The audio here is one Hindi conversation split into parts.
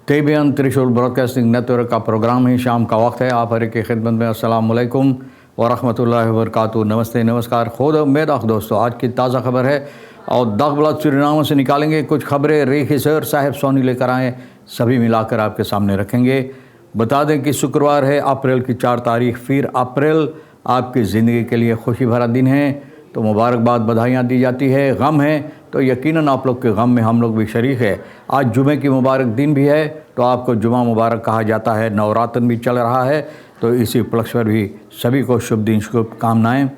तेबियन त्रिशूल ब्रॉडकास्टिंग नेटवर्क का प्रोग्राम ही शाम का वक्त है। आप हर की खिदमत में अस्सलाम वालेकुम व रहमतुल्लाहि व बरकातुहू। नमस्ते, नमस्कार, खुद मेदाख दोस्तों। आज की ताज़ा खबर है और दागबलाद सूरीनाम से निकालेंगे कुछ खबरें। रेखी सर साहिब सोनी लेकर आएँ, सभी मिलाकर आपके सामने रखेंगे। बता दें कि शुक्रवार है, अप्रैल की 4 तारीख। फिर अप्रैल आपकी ज़िंदगी के लिए खुशी भरा दिन है, तो मुबारकबाद, बधाइयाँ दी जाती है। गम है तो यकीनन आप लोग के गम में हम लोग भी शरीक है। आज जुमे की मुबारक दिन भी है, तो आपको जुमा मुबारक कहा जाता है। नवरातन भी चल रहा है, तो इसी उपलक्ष्य पर भी सभी को शुभ दिन, शुभकामनाएँ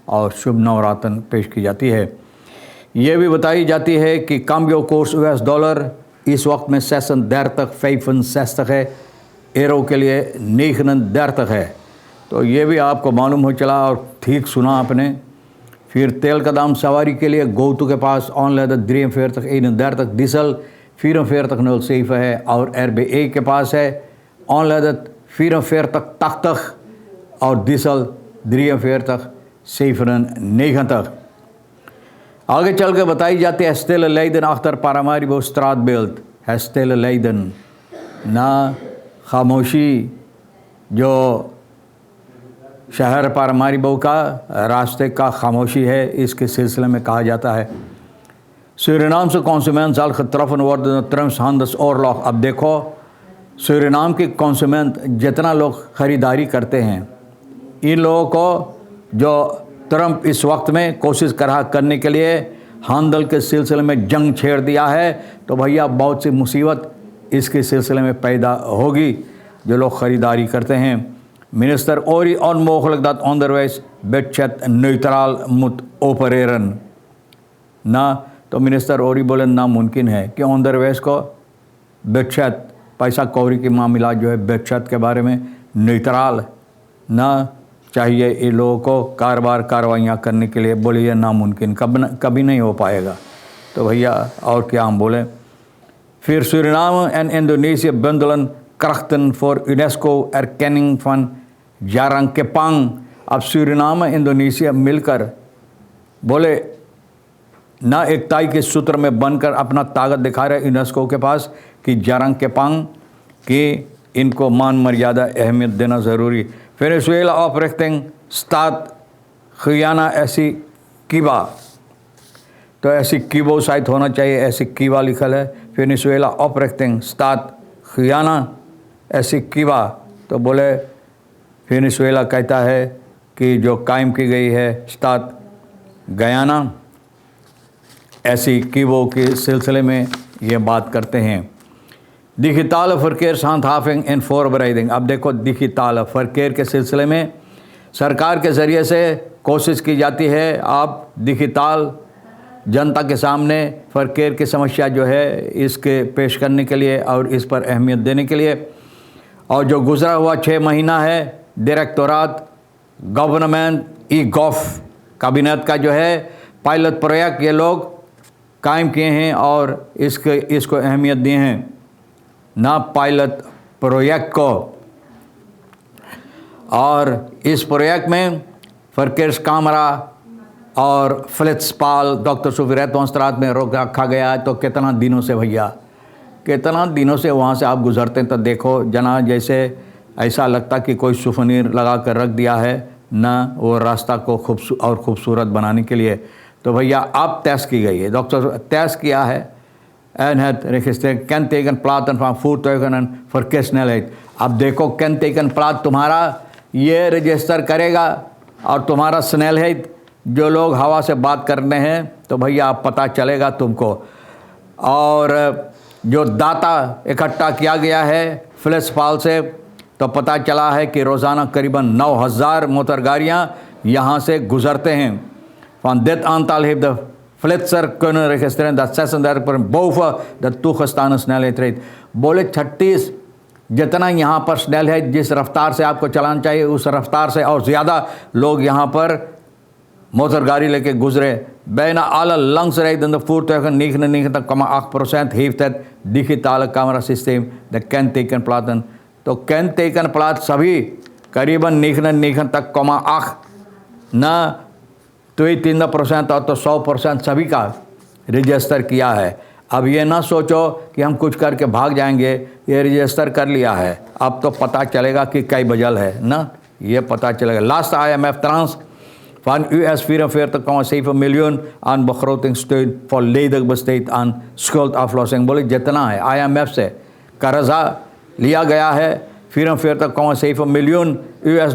और शुभ नवरातन पेश की जाती है। ये भी बताई जाती है कि काम्बियो कोर्स US डॉलर इस वक्त में 36,35 है, एरो के लिए 39 है। तो ये भी आपको मालूम हो चला और ठीक सुना आपने। फिर तेल का दाम सवारी के लिए गोतु के पास ऑनलाइन 43 डीजल 44 है, और RBA के पास है ऑनलाइन 44 और डीजल 43 आगे चल के बताई जाती है। Stille Leiden achter Paramaribo straatbeeld है। Stille Leiden ना खामोशी, जो शहर पारामारिबो का रास्ते का खामोशी है, इसके सिलसिले में कहा जाता है। Suriname consument zal getroffen worden door Trumps oorlog। अब देखो, सूरीनाम के कंज्यूमेंट जितना लोग ख़रीदारी करते हैं, इन लोगों को जो ट्रंप इस वक्त में कोशिश करने के लिए हांदल के सिलसिले में जंग छेड़ दिया है, तो भैया बहुत सी मुसीबत इसके सिलसिले में पैदा होगी जो लोग ख़रीदारी करते हैं। मिनिस्टर ओरी onmogelijk dat onderwijs budget neutral moet opereren ना, तो मिनिस्टर ओरी बोले नामुमकिन है कि onderwijs को बचत पैसा कौड़ी के मामला जो है बचत के बारे में न्यूट्रल ना चाहिए। इन लोगों को कार्रवाइयाँ करने के लिए बोले ये नामुमकिन, कभी नहीं हो पाएगा। तो भैया और क्या हम बोलें। फिर सूरीनाम एंड इंडोनेशिया बंदलन krachten voor UNESCO erkenning van Jarang Kepang। अब सूरीनाम इंडोनेशिया मिलकर बोले ना एकताई के सूत्र में बनकर अपना ताकत दिखा रहे यूनेस्को के पास कि जारंग केपांग की इनको मान मर्यादा अहमियत देना ज़रूरी। वेनेजुएला ऑपरेटिंग स्टात खियाना ऐसी कीबा, तो ऐसी कीबो शायद होना चाहिए, ऐसी कीबा लिखल है। वेनेजुएला ऑपरेटिंग स्टात खियाना ऐसी कीबा, तो बोले वेनेजुएला कहता है कि जो कायम की गई है स्टात गयाना, ऐसी कीबो के सिलसिले में ये बात करते हैं। Digital verkeershandhaving en voorbereiding। अब देखो, डिजिटल वर्केर के सिलसिले में सरकार के ज़रिए से कोशिश की जाती है, आप डिजिटल जनता के सामने वर्केर की समस्या जो है इसके पेश करने के लिए और इस पर अहमियत देने के लिए। और जो गुज़रा हुआ 6 महीना है, डायरेक्टोरात गवर्नमेंट ई-गॉव कैबिनेट का जो है पायलट प्रोजेक्ट ये लोग कायम किए हैं और इसको अहमियत दिए हैं ना पायलट प्रोजेक्ट को। और इस प्रोजेक्ट में वर्केर्स कामरा और फ्लिट्सपाल डॉक्टर सुफिरत वंशरात में रोक रखा गया है। तो कितना दिनों से भैया, कितना दिनों से वहाँ से आप गुज़रते हैं, तो देखो जना जैसे ऐसा लगता कि कोई सुफनीर लगा कर रख दिया है ना, वो रास्ता को खूबसूरत बनाने के लिए। तो भैया अब टेस्ट की गई है, डॉक्टर टेस्ट किया है en het register kentekenplaten van voertuigen en verkeerssnelheid। अब देखो kentekenplaat तुम्हारा ये रजिस्टर करेगा और तुम्हारा स्नेलहेड जो लोग हवा से बात करने हैं, तो भैया आप पता चलेगा तुमको। और जो डाटा इकट्ठा किया गया है फ्लिट्सपाल से, तो पता चला है कि रोज़ाना करीबन 9,000 मोटर गाड़ियाँ यहाँ से गुज़रते हैं। Van dit aantal heeft de flitser kunnen registreren dat 36% boven de toegestane snelheid rijdt। बोले 36 जितना यहाँ पर स्नेल है, जिस रफ्तार से आपको चलाना चाहिए उस रफ्तार से और ज़्यादा लोग यहाँ पर मोटर गाड़ी लेके गुजरे। bijna alle langsrijdende voertuigen 99,8% heeft het digitale camerasysteem, de kentekenplaten। तो kentekenplaat सभी करीबन 99,8 न तो 3% और तो 100% सभी का रजिस्टर किया है। अब ये ना सोचो कि हम कुछ करके भाग जाएंगे, ये रजिस्टर कर लिया है, अब तो पता चलेगा कि कई बजल है ना, ये पता चलेगा। Last IMF trans van US 44,7 miljoen aan begrotingssteun volledig besteed aan schuldaflossing। बोले जितना है IMF से कर्जा लिया गया है 44,7 million US$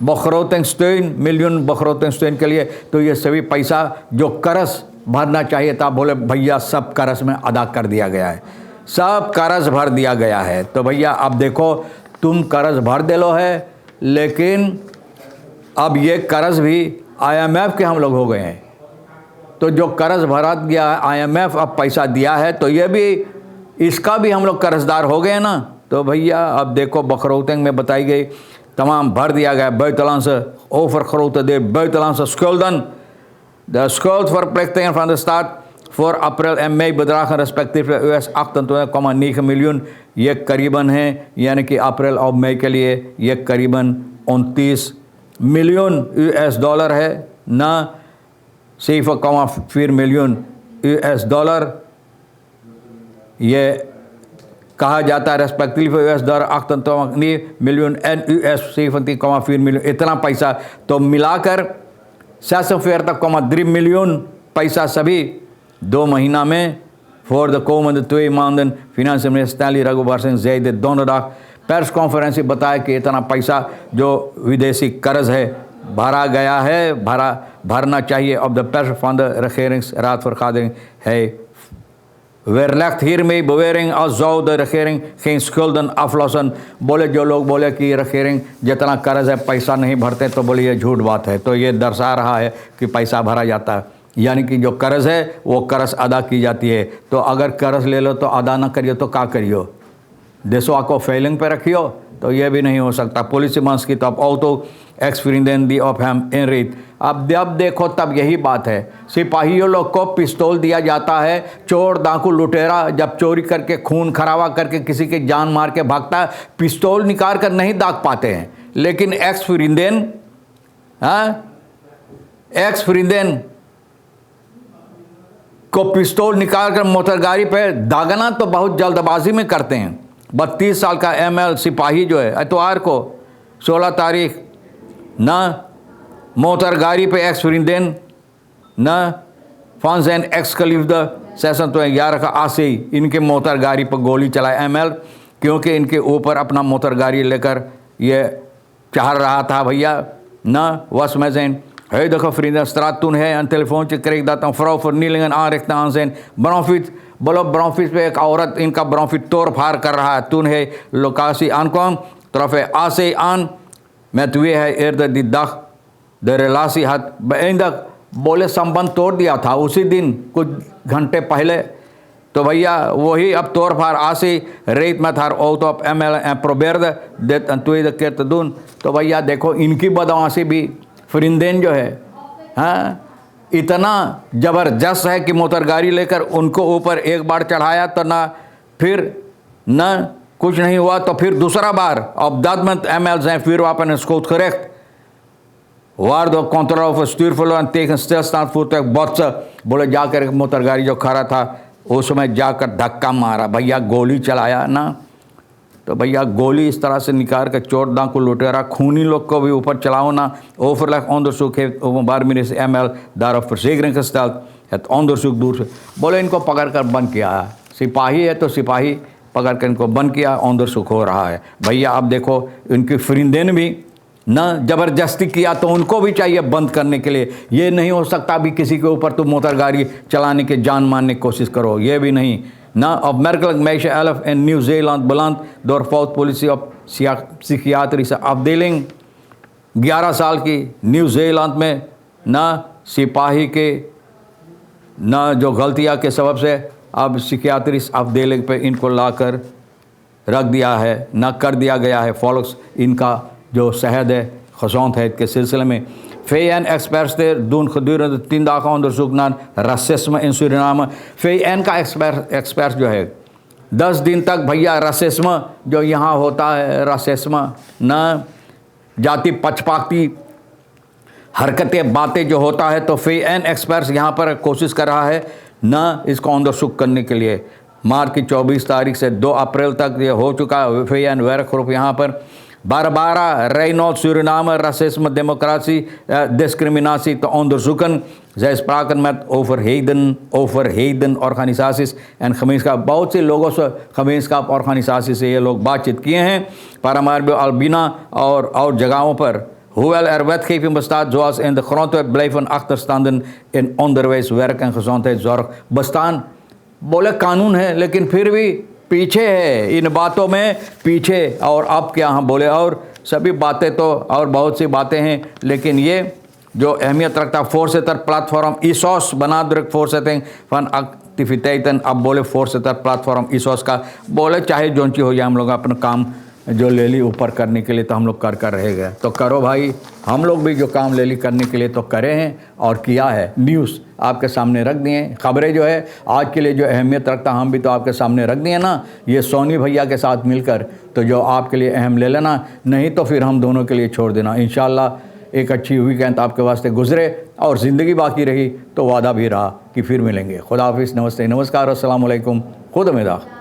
begrotingssteun, million begrotingssteun के लिए, तो ये सभी पैसा जो कर्ज भरना चाहिए था, बोले भैया सब कर्ज में अदा कर दिया गया है, सब कर्ज भर दिया गया है। तो भैया अब देखो तुम कर्ज भर दे लो है, लेकिन अब ये कर्ज भी IMF के हम लोग हो गए हैं। तो जो कर्ज भरा गया है IMF अब पैसा दिया है, तो ये भी इसका भी हम लोग कर्जदार हो गए ना। तो भैया अब देखो begroting में बताई गई तमाम भर दिया गया। buitenlandse overgrote buitenlandse schulden, de schuldverplichtingen van de staat voor april en mei bedragen respectievelijk US 28,9 miljoen, ये करीबन है, यानी कि अप्रैल और मई के लिए ये करीबन 29 मिलियन US$ है ना, 7,4 मिलियन US$। ये कहा जाता है respectively US$ 28 million NUS 17,4 million, इतना पैसा तो मिलाकर 46,3 मिलियन पैसा सभी 2 महीना में voor de komende 2 maanden। financieel minister Stanley Raghubar zei dit donderdag press conference में बताया कि इतना पैसा जो विदेशी कर्ज है भरा गया है, भरना चाहिए। अब the pers van de regeringsraadvergadering hij weerlegt hiermee bewering als zou de regering geen schulden aflossen। बोले जो लोग बोले कि regering जितना कर्ज है पैसा नहीं भरते, तो बोले ये झूठ बात है। तो ये दर्शा रहा है कि पैसा भरा जाता है, यानी कि जो कर्ज है वो कर्ज अदा की जाती है। तो अगर कर्ज ले लो तो अदा ना करियो तो क्या करियो, देशों को फेलिंग पे रखियो, तो ये भी नहीं हो सकता। पुलिस की तब ऑटो एक्सपीरियन दी ऑफ हम इन रीत। अब जब देखो तब यही बात है, सिपाहियों लोग को पिस्तौल दिया जाता है, चोर डाकू लुटेरा जब चोरी करके खून खराबा करके किसी की जान मार के भागता है, पिस्तौल निकाल कर नहीं दाग पाते हैं, लेकिन एक्स फ्रिंदेन को पिस्तौल निकाल कर मोटर गाड़ी पे दागना तो बहुत जल्दबाजी में करते हैं। 32 साल का ML सिपाही जो है इतवार को 16 तारीख न मोटर गाड़ी पे एक्स फ्रिंदेन न फॉन्सेन एक्स खलीफद सेशन तो 11 का आसे ही इनके मोटर गाड़ी पर गोली चलाए ML, क्योंकि इनके ऊपर अपना मोटर गाड़ी लेकर ये चाह रहा था भैया न वस में zijn huidige vrienden straat toen hij een telefoontje kreeg dat een vrouw vernielingen aanrichtte aan zijn bronfiets। बोलो ब्रोंफिस पे एक औरत इनका ब्रोंफिस तोड़ फाड़ कर रहा है। toen hij locatie aankwam trof hij AC aan met wie hij eerder die dag de relatie had beëindigd। बोले संबंध तोड़ दिया था उसी दिन कुछ घंटे पहले। तो भैया वही अब तोड़ फाड़ AC reed met haar auto op ML en probeerde dit een tweede keer te doen। तो भैया देखो इनकी बदमाशी भी फ्रिंदेन जो है, हाँ, इतना ज़बरदस्त है कि मोटर गाड़ी लेकर उनको ऊपर एक बार चढ़ाया तो ना फिर न कुछ नहीं हुआ, तो फिर दूसरा बार op dat moment ML zijn vuurwapen en schoot gericht, waardoor controle over stuur verloren tegen stilstaand voertuig botsen। बोले जाकर मोटर गाड़ी जो खड़ा था उसमें जाकर धक्का मारा, भैया गोली चलाया ना। तो भैया गोली इस तरह से निकाल कर चोर डाकू लुटेरा खूनी लोग को भी ऊपर चलाओ ना। Overleg onderzoek heeft openbaar minister ML daarop verzekering gesteld। het onderzoek दूर से बोले इनको पकड़ कर बंद किया है, सिपाही है तो सिपाही पकड़ कर इनको बंद किया, onderzoek हो रहा है। भैया अब देखो इनकी फ्रिंदेन भी न ज़बरदस्ती किया तो उनको भी चाहिए बंद करने के लिए। ये नहीं हो सकता भी किसी के ऊपर तुम मोटर गाड़ी चलाने की जान मारने की कोशिश करो, ये भी नहीं ना। opmerkelijk meisje 11 in Nieuw-Zeeland beland door foutpolitie op psychiatrische afdeling। 11 साल की न्यूजीलैंड में ना सिपाही के ना जो गलतियां के सबब से अब सिकियाट्रिस्ट afdeling पे इनको लाकर रख दिया है, ना कर दिया गया है फॉलोक्स इनका जो शहद है gezondheid के सिलसिले में। VN-experts doen gedurende 10 dagen onderzoek naar racisme in Suriname। VN का एक्सपर्ट जो है 10 दिन तक भैया रासिस्म जो यहाँ होता है, रासिस्म न जाति पक्षपाती हरकतें बातें जो होता है, तो VN एक्सपर्ट्स यहाँ पर कोशिश कर रहा है न इसको अंदरसुख करने के लिए। मार्च की 24 तारीख से 2 अप्रैल तक ये हो चुका है विफेन werkgroep यहाँ पर। Barbara Reynolds Suriname, racisme, democratie, discriminatie te onderzoeken. Zij spraken met overheden, organisaties en gemeenschap। बहुत से लोगों से, gemeenschap, organisatie से ये लोग बातचीत किए हैं Paramaribo, Albina और जगहों पर। Hoewel er wetgeving bestaat zoals in de grondwet blijven achterstanden in onderwijs, werk en gezondheidszorg bestaan। बोले कानून है लेकिन फिर भी पीछे है, इन बातों में पीछे। और अब क्या हम बोले, और सभी बातें तो और बहुत सी बातें हैं, लेकिन ये जो अहमियत रखता voorzitter platform ISOS benadrukt voorzetting van activiteiten। अब बोले voorzitter platform ISOS का बोले चाहे जोंची हो जाए, हम लोग अपना काम जो ले ली ऊपर करने के लिए तो हम लोग कर रहे गए। तो करो भाई, हम लोग भी जो काम ले ली करने के लिए तो करे हैं और किया है। न्यूज़ आपके सामने रख दिए, खबरें जो है आज के लिए जो अहमियत रखता हम भी तो आपके सामने रख दिए ना। ये सोनी भैया के साथ मिलकर तो जो आपके लिए अहम ले लेना, नहीं तो फिर हम दोनों के लिए छोड़ देना। इंशाल्लाह एक अच्छी वीकेंड आपके वास्ते गुजरे और ज़िंदगी बाकी रही तो वादा भी रहा कि फिर मिलेंगे। खुदा हाफिज़, नमस्ते, नमस्कार, अस्सलाम वालेकुम, खुद उम्मीद।